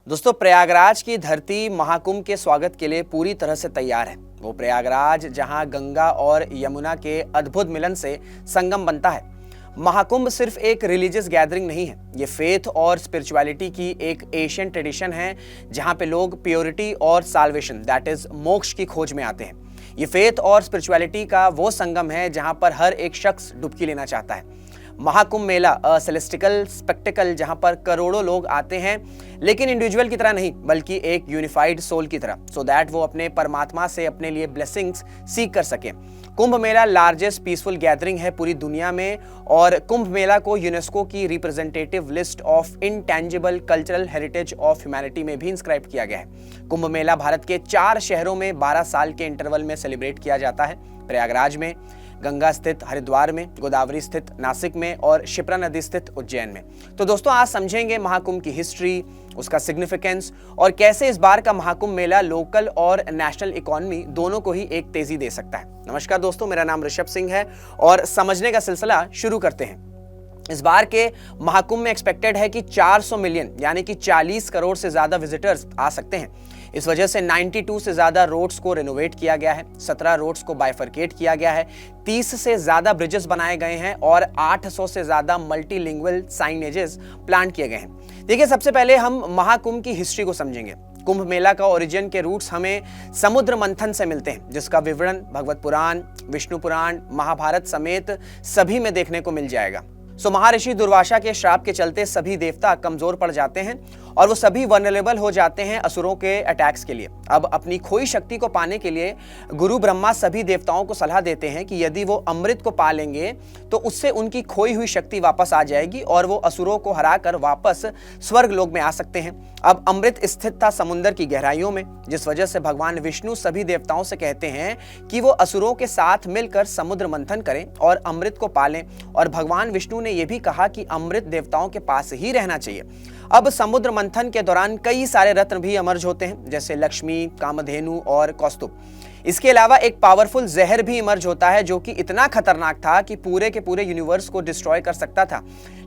दोस्तों, प्रयागराज की धरती महाकुंभ के स्वागत के लिए पूरी तरह से तैयार है। वो प्रयागराज जहां गंगा और यमुना के अद्भुत मिलन से संगम बनता है। महाकुंभ सिर्फ एक रिलीजियस गैदरिंग नहीं है, ये फेथ और स्पिरिचुअलिटी की एक एशियन ट्रेडिशन है जहां पे लोग प्योरिटी और साल्वेशन दैट इज मोक्ष की खोज में आते हैं। ये फेथ और स्पिरिचुअलिटी का वो संगम है जहां पर हर एक शख्स डुबकी लेना चाहता है। महाकुंभ मेला सेलेस्टिकल स्पेक्टिकल जहां पर करोड़ों लोग आते हैं, लेकिन इंडिविजुअल की तरह नहीं बल्कि एक यूनिफाइड सोल की तरह, सो दैट वो अपने परमात्मा से अपने लिए ब्लेसिंग्स सीख कर सके। Kumbh Mela largest peaceful gathering है पूरी दुनिया में और कुंभ मेला को यूनेस्को की representative list of intangible cultural heritage of humanity में भी इंस्क्राइब किया गया है। कुंभ मेला भारत के 4 शहरों में 12 साल के इंटरवल में सेलिब्रेट किया जाता है। प्रयागराज में, गंगा स्थित हरिद्वार में, गोदावरी स्थित नासिक में और शिप्रा नदी स्थित उज्जैन में। तो दोस्तों, आज समझेंगे महाकुंभ की हिस्ट्री, उसका सिग्निफिकेंस और कैसे इस बार का महाकुंभ मेला लोकल और नेशनल इकोनॉमी दोनों को ही एक तेजी दे सकता है। नमस्कार दोस्तों, मेरा नाम ऋषभ सिंह है और समझने का सिलसिला शुरू करते हैं। इस बार के महाकुंभ में एक्सपेक्टेड है कि 400 मिलियन यानी कि 40 करोड़ से ज्यादा विजिटर्स आ सकते हैं। इस वजह से 92 से ज्यादा रोड्स को रिनोवेट किया गया है, 17 रोड्स को बाइफरकेट किया गया है, 30 से ज्यादा ब्रिजेस बनाए गए हैं और 800 से ज्यादा मल्टीलिंगुअल साइनेजेस प्लान किए गए हैं। देखिए, सबसे पहले हम महाकुंभ की हिस्ट्री को समझेंगे। कुंभ मेला का ओरिजिन के रूट्स हमें समुद्र मंथन से मिलते हैं, जिसका विवरण भगवत पुराण, विष्णु पुराण, महाभारत समेत सभी में देखने को मिल जाएगा। महर्षि दुर्वासा के श्राप के चलते सभी देवता कमजोर पड़ जाते हैं और वो सभी वनरेबल हो जाते हैं असुरों के अटैक्स के लिए। अब अपनी खोई शक्ति को पाने के लिए गुरु ब्रह्मा सभी देवताओं को सलाह देते हैं कि यदि वो अमृत को पा लेंगे तो उससे उनकी खोई हुई शक्ति वापस आ जाएगी और वो असुरों को हराकर वापस स्वर्ग लोक में आ सकते हैं। अब अमृत स्थित था समुद्र की गहराइयों में, जिस वजह से भगवान विष्णु सभी देवताओं से कहते हैं कि वो असुरों के साथ मिलकर समुद्र मंथन करें और अमृत को पालें। और भगवान विष्णु ने यह भी कहा कि अमृत देवताओं के पास ही रहना चाहिए। अब समुद्र मंथन के दौरान कई सारे रत्न भी इमर्ज होते हैं, जैसे लक्ष्मी, कामधेनु और कौस्तुभ। इसके अलावा एक पावरफुल जहर भी इमर्ज होता है जो कि इतना खतरनाक था कि पूरे के पूरे यूनिवर्स को डिस्ट्रॉय कर सकता था,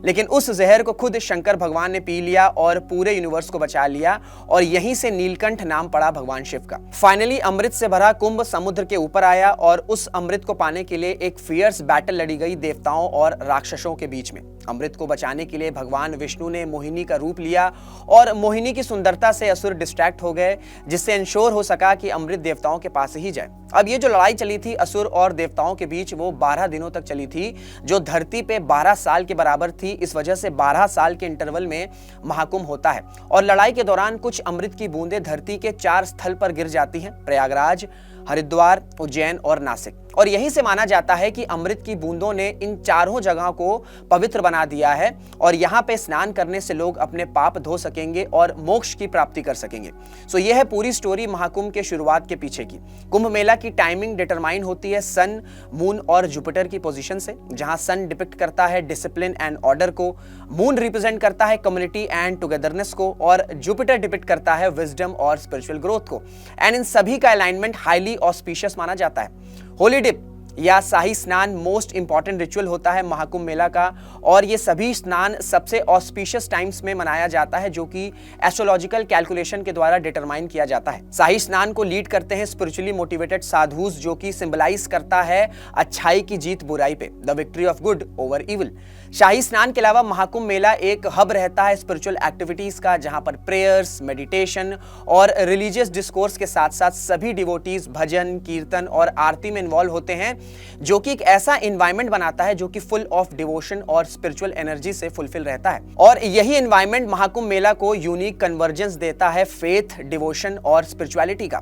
लेकिन उस जहर को खुद शंकर भगवान ने पी लिया और पूरे यूनिवर्स को बचा लिया और यहीं से नीलकंठ नाम पड़ा भगवान शिव का। फाइनली अमृत से भरा कुंभ समुद्र के ऊपर आया और उस अमृत को पाने के लिए एक फियर्स बैटल लड़ी गई देवताओं और राक्षसों के बीच में। अमृत को बचाने के लिए भगवान विष्णु ने मोहिनी का रूप लिया और मोहिनी की सुंदरता से असुर डिस्ट्रैक्ट हो गए, जिससे इंश्योर हो सका कि अमृत देवताओं के पास ही जाए। अब ये जो लड़ाई चली थी असुर और देवताओं के बीच, वो 12 दिनों तक चली थी, जो धरती पे 12 साल के बराबर थी। इस वजह से 12 साल के इंटरवल में महाकुंभ होता है और लड़ाई के दौरान कुछ अमृत की बूंदें धरती के 4 स्थल पर गिर जाती हैं, प्रयागराज, हरिद्वार, उज्जैन और नासिक। और यहीं से माना जाता है कि अमृत की बूंदों ने इन चारों जगहों को पवित्र बना दिया है और यहाँ पे स्नान करने से लोग अपने पाप धो सकेंगे और मोक्ष की प्राप्ति कर सकेंगे। सो यह है पूरी स्टोरी महाकुंभ के शुरुआत के पीछे की। कुंभ मेला की टाइमिंग डिटरमाइन होती है सन, मून और जुपिटर की पोजीशन से, जहां सन डिपिक्ट करता है डिसिप्लिन एंड ऑर्डर को, मून रिप्रेजेंट करता है कम्युनिटी एंड टुगेदरनेस को और जुपिटर डिपिक्ट करता है विजडम और स्पिरिचुअल ग्रोथ को। एंड इन सभी का अलाइनमेंट हाईली ऑस्पिशियस माना जाता है। होली डिप या शाही स्नान मोस्ट इंपॉर्टेंट रिचुअल होता है महाकुंभ मेला का और ये सभी स्नान सबसे ऑस्पिशियस टाइम्स में मनाया जाता है, जो कि एस्ट्रोलॉजिकल कैलकुलेशन के द्वारा डिटरमाइन किया जाता है। शाही स्नान को लीड करते हैं स्पिरिचुअली मोटिवेटेड साधुस, जो कि सिंबलाइज करता है अच्छाई की जीत बुराई पे, the victory of good over evil. शाही स्नान के अलावा महाकुंभ मेला एक हब रहता है स्पिरिचुअल एक्टिविटीज का, जहां पर प्रेयर्स, मेडिटेशन और रिलीजियस डिस्कोर्स के साथ साथ सभी डिवोटीज भजन, कीर्तन और आरती में इन्वॉल्व होते हैं, जो कि एक ऐसा एनवायरनमेंट बनाता है जो कि फुल ऑफ डिवोशन और स्पिरिचुअल एनर्जी से फुलफिल रहता है। और यही एनवायरनमेंट महाकुंभ मेला को यूनिक कन्वर्जेंस देता है फेथ, डिवोशन और स्पिरिचुअलिटी का।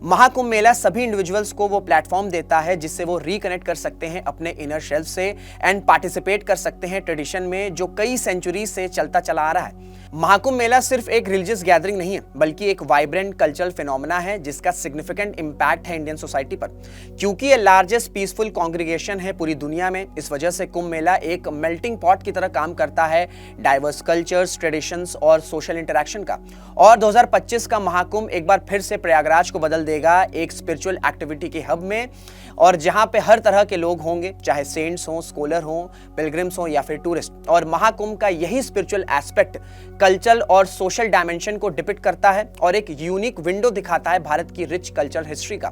महाकुंभ मेला सभी इंडिविजुअल्स को वो प्लेटफॉर्म देता है जिससे वो रिकनेक्ट कर सकते हैं अपने इनर सेल्फ से एंड पार्टिसिपेट कर सकते हैं ट्रेडिशन में जो कई सेंचुरी से चलता चला आ रहा है। महाकुंभ मेला सिर्फ एक रिलीजियस गैदरिंग नहीं है, बल्कि एक वाइब्रेंट कल्चरल फिनोमेना है जिसका सिग्निफिकेंट इंपैक्ट है इंडियन सोसाइटी पर। क्योंकि ये लार्जेस्ट पीसफुल कॉन्ग्रीगेशन है पूरी दुनिया में, इस वजह से कुंभ मेला एक मेल्टिंग पॉट की तरह काम करता है डाइवर्स कल्चर्स, ट्रेडिशंस और सोशल इंटरेक्शन का। और 2025 का महाकुंभ एक बार फिर से प्रयागराज को बदल देगा एक स्पिरिचुअल एक्टिविटी के हब में, और जहां पे हर तरह के लोग होंगे, चाहे सेंट्स हो, स्कॉलर हो, पिलग्रिम्स हो या फिर टूरिस्ट। और महाकुंभ का यही स्पिरिचुअल एस्पेक्ट कल्चरल और सोशल डायमेंशन को डिपिक्ट करता है और एक यूनिक विंडो दिखाता है भारत की रिच कल्चरल हिस्ट्री का।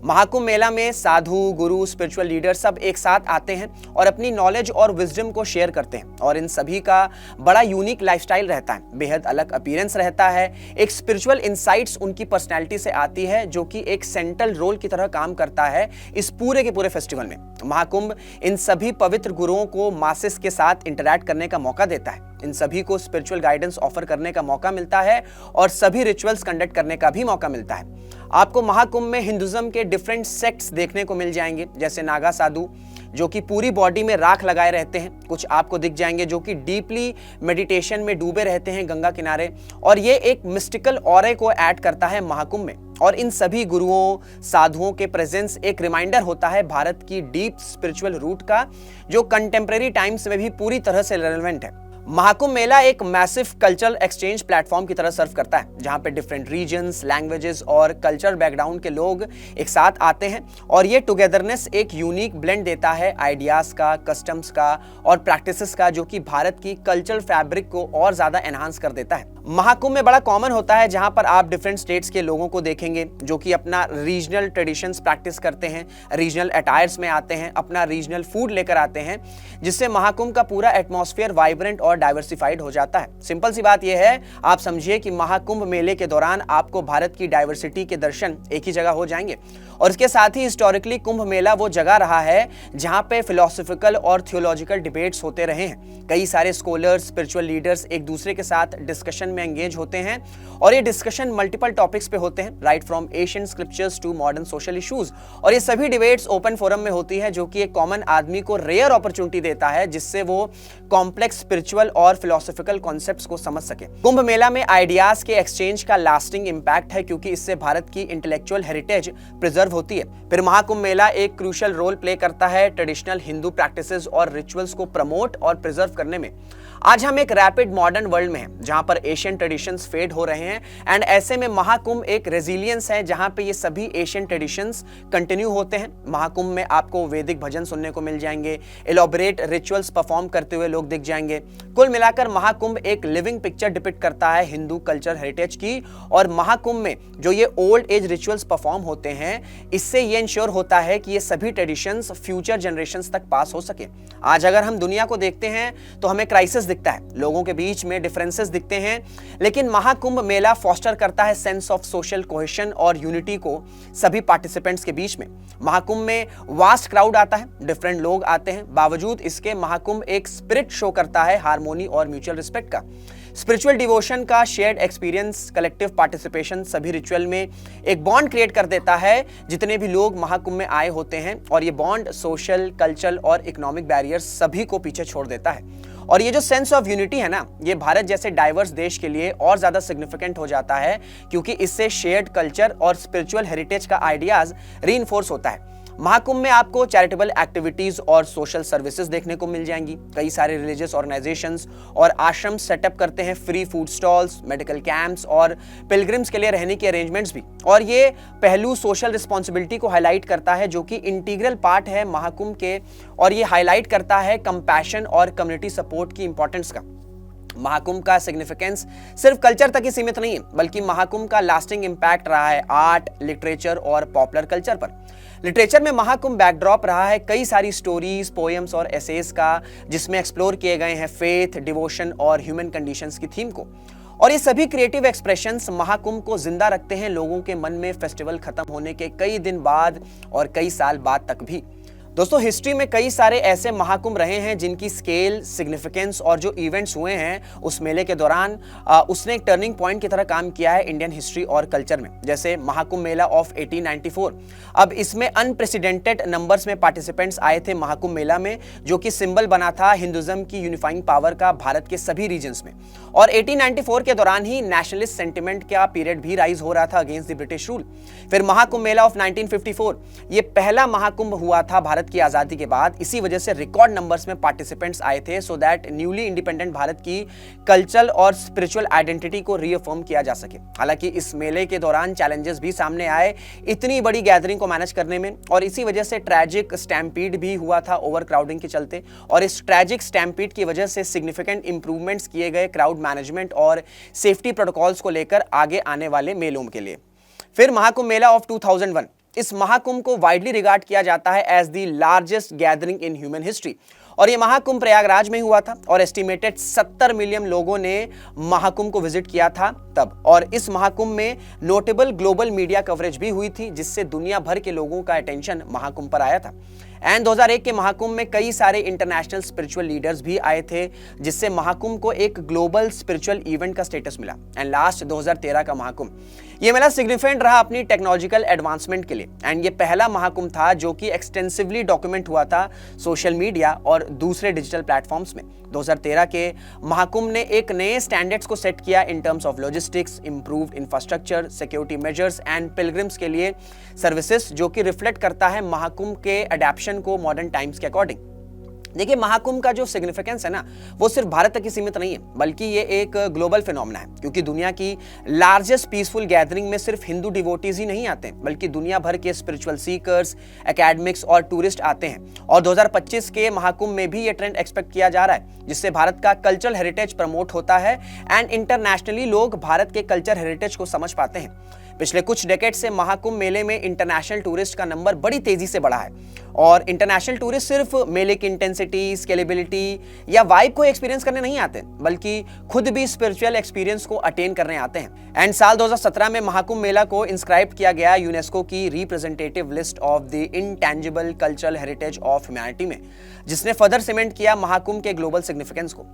महाकुंभ मेला में साधु, गुरु, स्पिरिचुअल लीडर सब एक साथ आते हैं और अपनी नॉलेज और विजडम को शेयर करते हैं और इन सभी का बड़ा यूनिक लाइफस्टाइल रहता है, बेहद अलग अपीयरेंस रहता है। एक स्पिरिचुअल इंसाइट्स उनकी पर्सनैलिटी से आती है जो कि एक सेंट्रल रोल की तरह काम करता है इस पूरे के पूरे फेस्टिवल में। महाकुंभ इन सभी पवित्र गुरुओं को मासेस के साथ इंटरैक्ट करने का मौका देता है, इन सभी को स्पिरिचुअल गाइडेंस ऑफर करने का मौका मिलता है और सभी रिचुअल्स कंडक्ट करने का भी मौका मिलता है। आपको महाकुंभ में हिंदुइज्म के डिफरेंट सेक्ट्स देखने को मिल जाएंगे, जैसे नागा साधु जो कि पूरी बॉडी में राख लगाए रहते हैं, कुछ आपको दिख जाएंगे जो कि डीपली मेडिटेशन में डूबे रहते हैं गंगा किनारे, और ये एक मिस्टिकल ऑरे को ऐड करता है महाकुंभ में। और इन सभी गुरुओं, साधुओं के प्रेजेंस एक रिमाइंडर होता है भारत की डीप स्पिरिचुअल रूट का, जो कंटेम्प्रेरी टाइम्स में भी पूरी तरह से रेलेवेंट है। महाकुंभ मेला एक मैसिव कल्चरल एक्सचेंज प्लेटफॉर्म की तरह सर्व करता है, जहां पे डिफरेंट रीजन्स, लैंग्वेजेस और कल्चरल बैकग्राउंड के लोग एक साथ आते हैं और ये टुगेदरनेस एक यूनिक ब्लेंड देता है आइडियाज का, कस्टम्स का और प्रैक्टिसेस का, जो कि भारत की कल्चरल फैब्रिक को और ज्यादा एनहांस कर देता है। महाकुंभ में बड़ा कॉमन होता है जहां पर आप डिफरेंट स्टेट्स के लोगों को देखेंगे जो कि अपना रीजनल ट्रेडिशंस प्रैक्टिस करते हैं, रीजनल अटायर्स में आते हैं, अपना रीजनल फूड लेकर आते हैं, जिससे महाकुंभ का पूरा एटमॉस्फेयर वाइब्रेंट और डाइवर्सिफाइड हो जाता है। सिंपल सी बात यह है, आप समझिए कि महाकुंभ मेले के दौरान आपको भारत की डाइवर्सिटी के दर्शन एक ही जगह हो जाएंगे। और इसके साथ ही हिस्टोरिकली कुंभ मेला वो जगह रहा है जहां पे फिलोसॉफिकल और थियोलॉजिकल डिबेट्स होते रहे हैं। कई सारे स्कॉलर्स, स्पिरिचुअल लीडर्स एक दूसरे के साथ डिस्कशन में एंगेज होते हैं और ये डिस्कशन मल्टीपल टॉपिक्स पे होते हैं, right from ancient scriptures to modern social issues. और ये सभी डिबेट्स ओपन फोरम में होती है, जो कि एक कॉमन आदमी को रेयर अपॉर्चुनिटी देता है जिससे वो कॉम्प्लेक्स स्पिरिचुअल और फिलोसॉफिकल कॉन्सेप्ट्स को समझ सके। कुंभ मेला में आइडियाज के एक्सचेंज का लास्टिंग इंपैक्ट है, क्योंकि इससे भारत की इंटेलेक्चुअल हेरिटेज प्रिजर्व होती है। फिर महाकुंभ मेला एक क्रूशियल रोल प्ले करता है ट्रेडिशनल हिंदू प्रैक्टिसेस और रिचुअल्स को प्रमोट और प्रिजर्व करने में। आज हम एक रैपिड मॉडर्न वर्ल्ड में हैं जहां पर एशियन ट्रेडिशंस फेड हो रहे हैं, एंड ऐसे में महाकुंभ एक रेजिलियंस है जहां पे ये सभी एशियन ट्रेडिशंस कंटिन्यू होते हैं। महाकुंभ में आपको वैदिक भजन सुनने को मिल जाएंगे, एलॉबरेट रिचुअल्स परफॉर्म करते हुए लोग दिख जाएंगे। कुल मिलाकर महाकुंभ एक लिविंग पिक्चर डिपिक्ट करता है हिंदू कल्चर हेरिटेज की, और महाकुंभ में जो ये ओल्ड एज रिचुअल्स परफॉर्म होते हैं, इससे ये इंश्योर होता है कि ये सभी ट्रेडिशंस फ्यूचर जनरेशंस तक पास हो सके। आज अगर हम दुनिया को देखते हैं तो हमें क्राइसिस दिखता है, लोगों के बीच में डिफरेंसेस दिखते हैं, लेकिन महाकुंभ मेला फॉस्टर करता है सेंस ऑफ सोशल कोहेशन और यूनिटी को सभी पार्टिसिपेंट्स के बीच में। महाकुंभ में वास्ट क्राउड आता है, डिफरेंट लोग आते हैं, बावजूद इसके महाकुंभ एक स्पिरिट शो करता है हार्मोनी और म्यूचुअल रिस्पेक्ट का, स्पिरिचुअल डिवोशन का, शेयर्ड एक्सपीरियंस, कलेक्टिव पार्टिसिपेशन सभी रिचुअल में एक बॉन्ड क्रिएट कर देता है जितने भी लोग महाकुंभ में आए होते हैं, और ये बॉन्ड सोशल, कल्चरल और इकोनॉमिक बैरियर्स सभी को पीछे छोड़ देता है। और ये जो सेंस ऑफ यूनिटी है ना, ये भारत जैसे डाइवर्स देश के लिए और ज्यादा सिग्निफिकेंट हो जाता है, क्योंकि इससे शेयर्ड कल्चर और स्पिरिचुअल हेरिटेज का आइडियाज रीइंफोर्स होता है। महाकुंभ में आपको चैरिटेबल एक्टिविटीज और सोशल सर्विसेज देखने को मिल जाएंगी। कई सारे रिलीजियस ऑर्गेनाइजेशंस और आश्रम सेटअप करते हैं free food stalls, medical camps और पिलग्रिम्स के लिए रहने के अरेंजमेंट्स भी। और ये पहलू सोशल रिस्पॉन्सिबिलिटी को हाईलाइट करता है, जो कि इंटीग्रल पार्ट है महाकुंभ के, और ये हाईलाइट करता है कंपैशन और कम्युनिटी सपोर्ट की इंपॉर्टेंस का। महाकुंभ का सिग्निफिकेंस सिर्फ कल्चर तक ही सीमित नहीं है, बल्कि महाकुंभ का लास्टिंग इंपैक्ट रहा है आर्ट, लिटरेचर और पॉपुलर कल्चर पर। लिटरेचर में महाकुंभ बैकड्रॉप रहा है कई सारी स्टोरीज, पोएम्स और एसेज का, जिसमें एक्सप्लोर किए गए हैं फेथ, डिवोशन और ह्यूमन कंडीशंस की थीम को। और ये सभी क्रिएटिव एक्सप्रेशंस महाकुंभ को जिंदा रखते हैं लोगों के मन में फेस्टिवल खत्म होने के कई दिन बाद और कई साल बाद तक भी। दोस्तों, हिस्ट्री में कई सारे ऐसे महाकुंभ रहे हैं जिनकी स्केल, सिग्निफिकेंस और जो इवेंट्स हुए हैं उस मेले के दौरान उसने एक टर्निंग पॉइंट की तरह काम किया है इंडियन हिस्ट्री और कल्चर में। जैसे महाकुंभ मेला ऑफ 1894, अब इसमें अनप्रेसिडेंटेड नंबर्स में पार्टिसिपेंट्स आए थे महाकुंभ मेला में, जो कि सिंबल बना था हिंदुइज्म की यूनिफाइंग पावर का भारत के सभी रीजन्स में। और 1894 के दौरान ही नेशनलिस्ट सेंटिमेंट का पीरियड भी राइज हो रहा था अगेंस्ट द ब्रिटिश रूल। फिर महाकुंभ मेला ऑफ 1954, ये पहला महाकुंभ हुआ था भारत भारत की आजादी के बाद इसी वजह से रिकॉर्ड नंबर्स में पार्टिसिपेंट्स आए थे, so that newly independent Bharat की कल्चरल और स्पिरिचुअल आइडेंटिटी को रीअफर्म किया जा सके। हालांकि इस मेले के दौरान चैलेंजेस भी सामने आए इतनी बड़ी गैदरिंग को मैनेज करने में, और इसी वजह से ट्रैजिक स्टैम्पीड भी हुआ था ओवर क्राउडिंग के चलते। और इस ट्रैजिक स्टैम्पीड की वजह से सिग्निफिकेंट इंप्रूवमेंट्स किए गए क्राउड मैनेजमेंट और सेफ्टी प्रोटोकॉल्स को लेकर आगे आने वाले मेलों के लिए। फिर महाकुंभ मेला ऑफ 2001, इस महाकुंभ को वाइडली रिगार्ड किया जाता है as the largest gathering in human history, और ये महाकुंभ प्रयागराज में हुआ था और एस्टिमेटेड 70 मिलियन लोगों ने महाकुंभ को विजिट किया था तब। और इस महाकुंभ में नोटेबल ग्लोबल मीडिया कवरेज भी हुई थी, जिससे दुनिया भर के लोगों का अटेंशन महाकुंभ पर आया था। एंड 2001 के महाकुंभ में कई सारे इंटरनेशनल स्पिरिचुअल लीडर्स भी आए थे, जिससे महाकुंभ को एक ग्लोबल स्पिरिचुअल इवेंट का स्टेटस मिला। एंड लास्ट 2013 का महाकुंभ, ये मेला सिग्निफिकेंट रहा अपनी टेक्नोलॉजिकल एडवांसमेंट के लिए। एंड ये पहला महाकुंभ था जो कि एक्सटेंसिवली डॉक्यूमेंट हुआ था सोशल मीडिया और दूसरे डिजिटल प्लेटफॉर्म्स में। 2013 के महाकुंभ ने एक नए स्टैंडर्ड्स को सेट किया in terms of logistics, improved infrastructure, security measures and pilgrims के लिए सर्विसेज, जो कि रिफ्लेक्ट करता है महाकुंभ के अडैप्शन को मॉडर्न टाइम्स के अकॉर्डिंग। देखिए, महाकुंभ का जो सिग्निफिकेंस है ना, वो सिर्फ भारत तक ही सीमित नहीं है, बल्कि ये एक ग्लोबल फिनोमेना है, क्योंकि दुनिया की लार्जेस्ट पीसफुल गैदरिंग में सिर्फ हिंदू डिवोटीज ही नहीं आते, बल्कि दुनिया भर के स्पिरिचुअल सीकर्स, एकेडमिक्स और टूरिस्ट आते हैं। और 2025 के महाकुंभ में भी ये ट्रेंड एक्सपेक्ट किया जा रहा है, जिससे भारत का कल्चरल हेरिटेज प्रमोट होता है एंड इंटरनेशनली लोग भारत के कल्चर हेरिटेज को समझ पाते हैं। पिछले कुछ डेकेड से महाकुंभ मेले में इंटरनेशनल टूरिस्ट का नंबर बड़ी तेजी से बढ़ा है, और इंटरनेशनल टूरिस्ट सिर्फ मेले की इंटेंसिटी, स्केलेबिलिटी या वाइब को एक्सपीरियंस करने नहीं आते, बल्कि खुद भी स्पिरिचुअल एक्सपीरियंस को अटेन करने आते हैं। एंड साल 2017 में महाकुंभ मेला को इंस्क्राइब किया गया यूनेस्को की representative list of the intangible cultural heritage of humanity में, जिसने फर्दर सीमेंट किया महाकुंभ के ग्लोबल सिग्निफिकेंस को।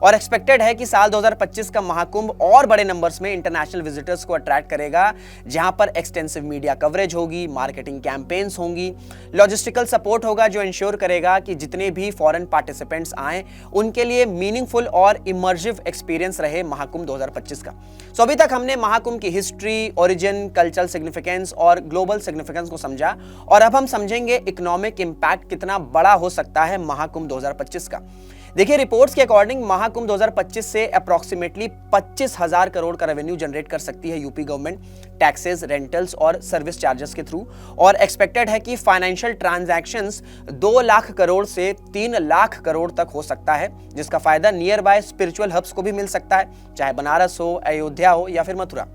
और एक्सपेक्टेड है कि साल 2025 का महाकुंभ और बड़े नंबर्स में इंटरनेशनल विजिटर्स को अट्रैक्ट करेगा, जहां पर एक्सटेंसिव मीडिया कवरेज होगी, मार्केटिंग कैंपेन्स होंगी, लॉजिस्टिकल सपोर्ट होगा जो इंश्योर करेगा कि जितने भी फॉरेन पार्टिसिपेंट्स आए उनके लिए मीनिंगफुल और इमर्सिव एक्सपीरियंस रहे महाकुंभ 2025 का। सो अभी तक हमने महाकुंभ की हिस्ट्री, ओरिजिन, कल्चरल सिग्निफिकेंस और ग्लोबल सिग्निफिकेंस को समझा, और अब हम समझेंगे इकोनॉमिक इंपैक्ट कितना बड़ा हो सकता है महाकुंभ 2025 का। देखिए, रिपोर्ट्स के अकॉर्डिंग महाकुंभ 2025 से अप्रॉक्सीमेटली 25,000 करोड़ का रेवेन्यू जनरेट कर सकती है यूपी गवर्नमेंट, टैक्सेस, रेंटल्स और सर्विस चार्जेस के थ्रू। और एक्सपेक्टेड है कि फाइनेंशियल ट्रांजैक्शंस 2 लाख करोड़ से 3 लाख करोड़ तक हो सकता है, जिसका फायदा नियर बाय स्पिरिचुअल हब्स को भी मिल सकता है, चाहे बनारस हो, अयोध्या हो या फिर मथुरा।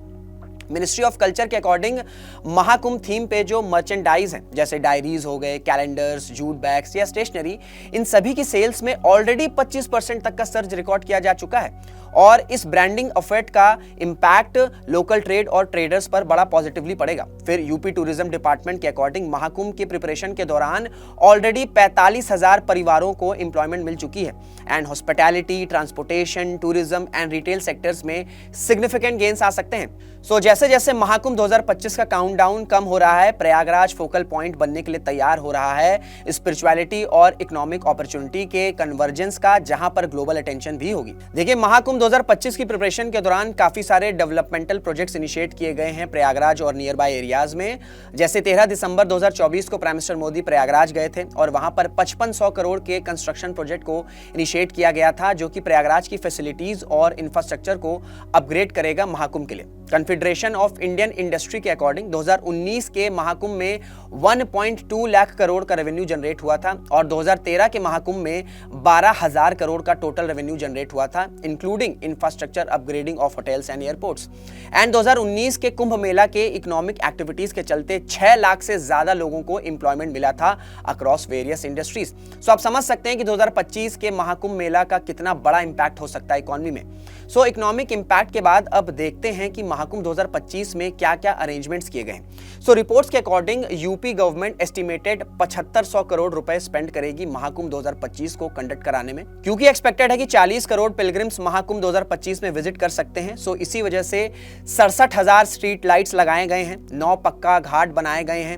मिनिस्ट्री ऑफ कल्चर के अकॉर्डिंग महाकुंभ थीम पे जो मर्चेंडाइज हैं, जैसे डायरीज हो गए, कैलेंडर्स, जूट बैग्स या स्टेशनरी, इन सभी की सेल्स में ऑलरेडी 25% तक का सर्ज रिकॉर्ड किया जा चुका है। और इस ब्रांडिंग एफर्ट का इंपैक्ट लोकल ट्रेड और ट्रेडर्स पर बड़ा पॉजिटिवली पड़ेगा। फिर यूपी टूरिज्म डिपार्टमेंट के अकॉर्डिंग महाकुंभ की प्रिपरेशन के दौरान ऑलरेडी 45,000 परिवारों को एम्प्लॉयमेंट मिल चुकी है, and hospitality, transportation, tourism and retail sectors में सिग्निफिकेंट गेन्स आ सकते हैं। सो जैसे जैसे महाकुंभ 2025 का काउंटडाउन कम हो रहा है, प्रयागराज फोकल पॉइंट बनने के लिए तैयार हो रहा है स्पिरिचुअलिटी और इकोनॉमिक अपॉर्चुनिटी के कन्वर्जेंस का, जहां पर ग्लोबल अटेंशन भी होगी। देखिए, महाकुंभ 2025 की प्रिपरेशन के दौरान काफी सारे डेवलपमेंटल प्रोजेक्ट्स इनिशिएट किए गए हैं प्रयागराज और नियर बाय एरियाज में। जैसे 13 दिसंबर 2024 को प्राइम मिनिस्टर मोदी प्रयागराज गए थे और वहां पर 5500 करोड़ के कंस्ट्रक्शन प्रोजेक्ट को इनिशिएट किया गया था, जो कि प्रयागराज की फैसिलिटीज और इंफ्रास्ट्रक्चर को अपग्रेड करेगा महाकुंभ के लिए। कॉन्फेडरेशन ऑफ इंडियन इंडस्ट्री के अकॉर्डिंग 2019 के महाकुंभ में 1.2 लाख करोड़ का रेवेन्यू जनरेट हुआ था, और 2013 के महाकुंभ में 12,000 करोड़ का टोटल रेवेन्यू जनरेट हुआ था, including infrastructure upgrading of hotels and airports. And 2019 के कुंभ मेला के इकोनॉमिक एक्टिविटीज के चलते 6 लाख से ज्यादा लोगों को एम्प्लॉयमेंट मिला था अक्रॉस वेरियस इंडस्ट्रीज। सो आप समझ सकते हैं कि 2025 के महाकुंभ मेला का कितना बड़ा इंपैक्ट हो सकता है इकोनॉमी में। सो इकोनॉमिक इंपैक्ट के बाद अब देखते हैं कि महाकुंभ 2025 में क्या-क्या अरेंजमेंट्स किए गए। सो रिपोर्ट्स के according UP government estimated 7500 crore रुपए स्पेंड करेगी महाकुंभ 2025 को कंडक्ट कराने में, क्योंकि एक्सपेक्टेड है कि 40 करोड़ पिलग्रिम्स महाकुंभ 2025 में विजिट कर सकते हैं। सो इसी वजह से 67,000 स्ट्रीट लाइट्स लगाए गए हैं, 9 पक्का घाट बनाए गए हैं,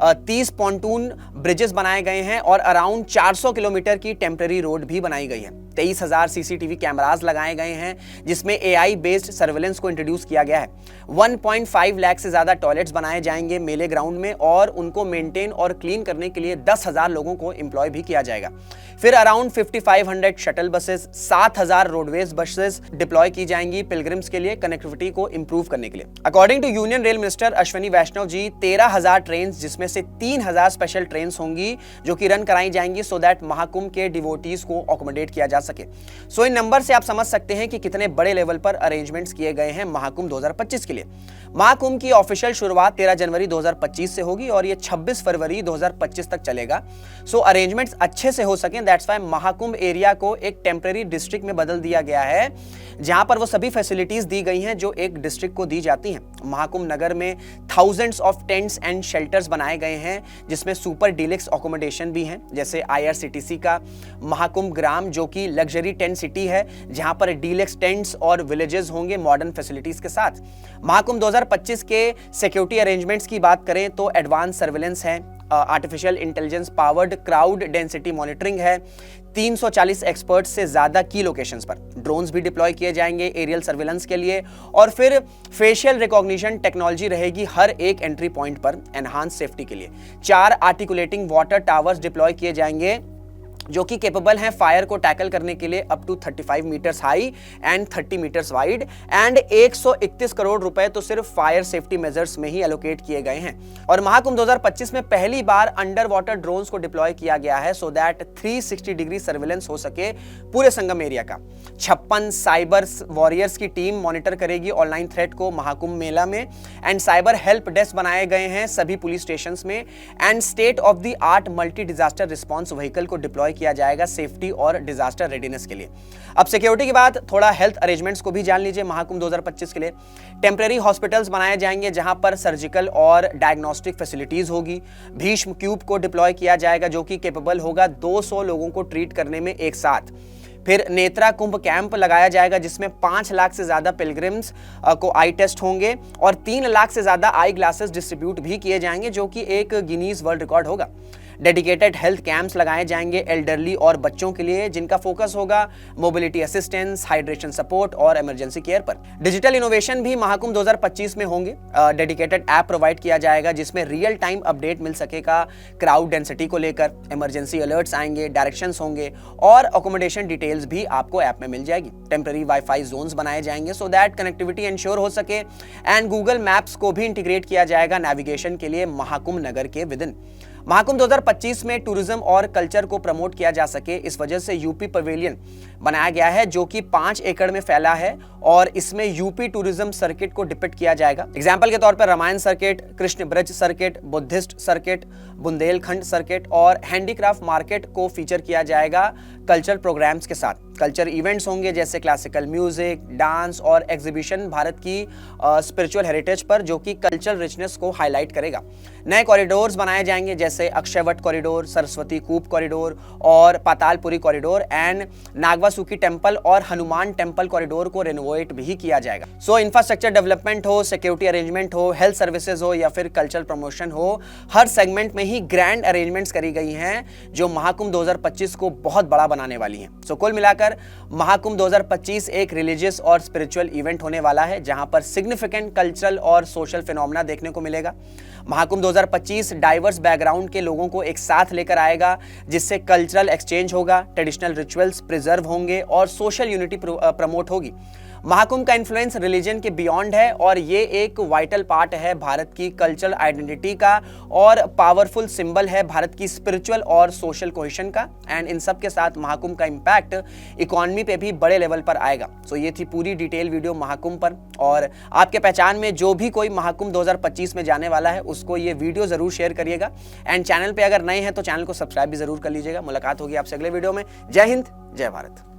30 पॉन्टून ब्रिजेस बनाए गए हैं और अराउंड 400 किलोमीटर की टेम्पररी रोड भी बनाई गई है। 23,000 सीसीटीवी कैमरास लगाए गए हैं जिसमें AI बेस्ड सर्वेलेंस को इंट्रोड्यूस किया गया है। 1.5 लाख से ज्यादा टॉयलेट्स बनाए जाएंगे मेले ग्राउंड में और उनको मेंटेन और क्लीन करने के लिए 10,000 लोगों को एम्प्लॉय भी किया जाएगा। फिर around 5500 shuttle buses, 7,000 roadways buses deploy की जाएंगी पिलग्रिम्स के लिए कनेक्टिविटी को इंप्रूव करने के लिए। According to union rail minister Ashwini Vaishnav ji, 13,000 train जिसमें से 3,000 स्पेशल ट्रेन होंगी जो कि रन कराई जाएंगी सो दैट महाकुंभ के डिवोटीज को अकोमोडेट किया जा सके। सो इन नंबर से आप समझ सकते हैं कि कितने बड़े लेवल पर अरेंजमेंट्स किए गए हैं महाकुंभ 2025 के लिए। महाकुंभ की ऑफिशियल शुरुआत 13 जनवरी 2025 से होगी और ये 26 फरवरी 2025 तक चलेगा। सो अरेंजमेंट्स अच्छे से हो सकें, दैट्स व्हाई महाकुंभ एरिया को एक टेम्पररी डिस्ट्रिक्ट में बदल दिया गया है जहां पर वो सभी फैसिलिटीज दी गई हैं जो एक डिस्ट्रिक्ट को दी जाती हैं। महाकुंभ नगर में thousands of tents and shelters बनाए गए हैं जिसमें सुपर डीलक्स अकोमोडेशन भी हैं, जैसे IRCTC का महाकुंभ ग्राम जो कि लग्जरी टेंट सिटी है जहां पर डीलक्स टेंट्स और विलेजेस होंगे मॉडर्न फैसिलिटीज के साथ। महाकुंभ 2025 के सिक्योरिटी अरेंजमेंट्स की बात करें तो एडवांस सर्वेलेंस है, artificial intelligence powered crowd density monitoring है, 340 एक्सपर्ट्स से ज्यादा की लोकेशंस पर ड्रोन्स भी डिप्लॉय किए जाएंगे एरियल सर्वेलेंस के लिए और फिर फेशियल रिकॉग्निशन टेक्नोलॉजी रहेगी हर एक एंट्री पॉइंट पर एनहांस सेफ्टी के लिए। 4 आर्टिकुलेटिंग वाटर टावर्स डिप्लॉय किए जाएंगे जो कि कैपेबल हैं फायर को टैकल करने के लिए up to 35 metres high and 30 metres wide and 131 crore रुपए तो सिर्फ फायर सेफ्टी मेजर्स में ही एलोकेट किए गए हैं। और महाकुंभ 2025 में पहली बार अंडर वाटर ड्रोन्स को डिप्लॉय किया गया है सो दैट 360 डिग्री सर्वेलेंस हो सके पूरे संगम एरिया का। 56 साइबर वॉरियर्स की टीम मॉनिटर करेगी ऑनलाइन थ्रेट को महाकुंभ मेला में एंड साइबर हेल्प डेस्क बनाए गए हैं सभी पुलिस स्टेशन में and state of the art multi disaster response vehicle को डिप्लॉय किया जाएगा सेफ्टी और डिजास्टर रेडीनेस के लिए। अब सिक्योरिटी के बाद थोड़ा हेल्थ अरेंजमेंट्स को भी जान लीजिए। महाकुंभ 2025 के लिए टेम्पररी हॉस्पिटल्स बनाए जाएंगे जहां पर सर्जिकल और डायग्नोस्टिक फैसिलिटीज होगी। भीष्म क्यूब को डिप्लॉय किया जाएगा जो कि कैपेबल होगा 200 लोगों को ट्रीट करने में एक साथ। फिर नेत्रा कुंभ कैंप लगाया जाएगा जिसमें 5 लाख से ज्यादा पिलग्रिम्स को आई टेस्ट होंगे और 3 लाख से ज्यादा आई ग्लासेस डिस्ट्रीब्यूट भी किए जाएंगे जो कि एक गिनीज वर्ल्ड रिकॉर्ड होगा। डेडिकेटेड हेल्थ कैंप्स लगाए जाएंगे एल्डरली और बच्चों के लिए जिनका फोकस होगा मोबिलिटी असिस्टेंस, हाइड्रेशन सपोर्ट और इमरजेंसी केयर पर। डिजिटल इनोवेशन भी महाकुंभ 2025 में होंगे। डेडिकेटेड ऐप प्रोवाइड किया जाएगा जिसमें रियल टाइम अपडेट मिल सकेगा क्राउड डेंसिटी को लेकर, इमरजेंसी अलर्ट्स आएंगे, डायरेक्शंस होंगे और अकोमोडेशन डिटेल्स भी आपको ऐप में मिल जाएगी। टेम्पररी वाईफाई जोन्स बनाए जाएंगे सो दैट कनेक्टिविटी इंश्योर हो सके एंड गूगल मैप्स को भी इंटीग्रेट किया जाएगा नेविगेशन के लिए महाकुंभ नगर के विदिन। महाकुंभ 2025 में टूरिज्म और कल्चर को प्रमोट किया जा सके इस वजह से यूपी पवेलियन बनाया गया है जो कि 5 एकड़ में फैला है और इसमें यूपी टूरिज्म सर्किट को डिपिक्ट किया जाएगा। एग्जाम्पल के तौर पर Ramayan circuit, Krishna Braj circuit, Buddhist circuit, Bundelkhand circuit और हैंडीक्राफ्ट मार्केट को फीचर किया जाएगा कल्चर प्रोग्राम्स के साथ। कल्चर इवेंट्स होंगे जैसे क्लासिकल म्यूजिक, डांस और एग्जीबिशन भारत की स्पिरिचुअल हेरिटेज पर जो कि कल्चरल रिचनेस को हाईलाइट करेगा। नए कॉरिडोर्स बनाए जाएंगे जैसे अक्षयवट कॉरिडोर, सरस्वती कूप कॉरिडोर और Patalpuri corridor and Nagvasuki temple और हनुमान टेम्पल कॉरिडोर को रेनोवेट भी किया जाएगा। सो इंफ्रास्ट्रक्चर डेवलपमेंट हो, सिक्योरिटी अरेंजमेंट हो, हेल्थ सर्विसेज हो या फिर कल्चरल प्रमोशन हो, हर सेगमेंट में ही ग्रैंड अरेंजमेंट्स करी गई हैं जो महाकुंभ 2025 को बहुत बड़ा बनाने वाली हैं। सो कुल मिलाकर महाकुंभ 2025 एक रिलीजियस और स्पिरिचुअल इवेंट होने वाला है जहां पर सिग्निफिकेंट कल्चरल और सोशल फिनोमेना देखने को मिलेगा। महाकुंभ 2025 डाइवर्स बैकग्राउंड के लोगों को एक साथ लेकर आएगा जिससे कल्चरल एक्सचेंज होगा, ट्रेडिशनल रिचुअल्स प्रिजर्व होंगे और सोशल यूनिटी प्रमोट होगी। महाकुंभ का इन्फ्लुएंस रिलीजन के बियॉन्ड है और ये एक वाइटल पार्ट है भारत की कल्चरल आइडेंटिटी का और पावरफुल सिंबल है भारत की स्पिरिचुअल और सोशल कोहेशन का। एंड इन सब के साथ महाकुंभ का इम्पैक्ट इकोनॉमी पे भी बड़े लेवल पर आएगा। सो ये थी पूरी डिटेल वीडियो महाकुंभ पर और आपके पहचान में जो भी कोई महाकुंभ 2025 में जाने वाला है उसको ये वीडियो जरूर शेयर करिएगा एंड चैनल पे अगर नए हैं तो चैनल को सब्सक्राइब भी जरूर कर लीजिएगा। मुलाकात होगी आपसे अगले वीडियो में। जय हिंद, जय भारत।